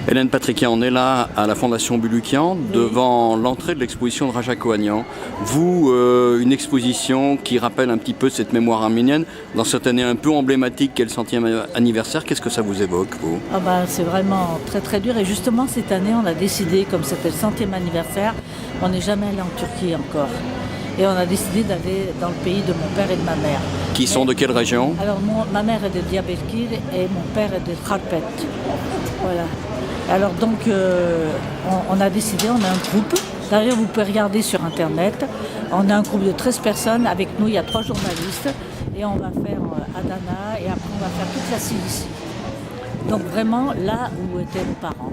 Hélène Patrikian, on est là à la Fondation Bulukian, Oui. devant l'entrée de l'exposition de Raja Kohanian. Vous, une exposition qui rappelle un petit peu cette mémoire arménienne, dans cette année un peu emblématique qu'est le 100e anniversaire, qu'est-ce que ça vous évoque, vous? C'est vraiment très très dur et justement cette année on a décidé, comme c'était le 100e anniversaire, on n'est jamais allé en Turquie encore. Et on a décidé d'aller dans le pays de mon père et de ma mère. Qui sont de quelle région? Alors ma mère est de Diyarbakır et mon père est de Kharpet. Voilà. Alors donc on a décidé, on a un groupe. D'ailleurs vous pouvez regarder sur internet. On a un groupe de 13 personnes. Avec nous il y a 3 journalistes. Et on va faire Adana et après on va faire toute la Cilicie. Donc vraiment là où étaient nos parents.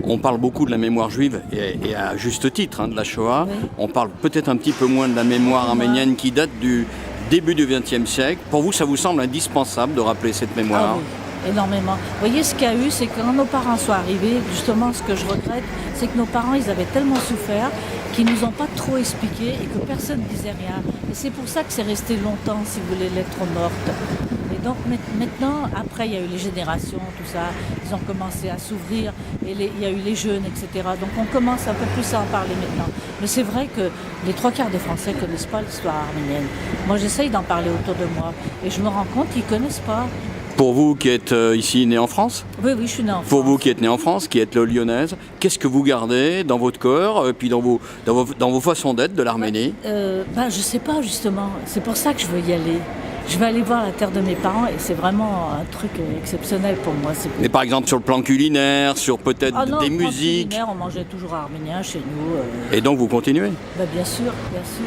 On parle beaucoup de la mémoire juive et à juste titre de la Shoah. Oui. On parle peut-être un petit peu moins de la mémoire arménienne qui date du début du XXe siècle. Pour vous, ça vous semble indispensable de rappeler cette mémoire? Ah oui, énormément. Vous voyez, ce qu'il y a eu, c'est que quand nos parents sont arrivés, justement, ce que je regrette, c'est que nos parents, ils avaient tellement souffert qu'ils nous ont pas trop expliqué et que personne ne disait rien. Et c'est pour ça que c'est resté longtemps, si vous voulez, lettre morte. Et donc maintenant, après, il y a eu les générations, tout ça, ils ont commencé à s'ouvrir, et il y a eu les jeunes, etc. Donc on commence un peu plus à en parler maintenant. Mais c'est vrai que les 3/4 des Français ne connaissent pas l'histoire arménienne. Moi, j'essaye d'en parler autour de moi, et je me rends compte qu'ils ne connaissent pas. Pour vous qui êtes ici né en France? Oui, je suis née en France. Pour vous qui êtes né en France, qui êtes lyonnaise, qu'est-ce que vous gardez dans votre corps, puis dans vos façons d'être de l'Arménie? Je sais pas justement. C'est pour ça que je veux y aller. Je vais aller voir la terre de mes parents et c'est vraiment un truc exceptionnel pour moi. Mais par exemple sur le plan culinaire, sur peut-être Ah non, des le plan musiques. culinaire, on mangeait toujours arménien chez nous. Et donc vous continuez? Bien sûr, bien sûr.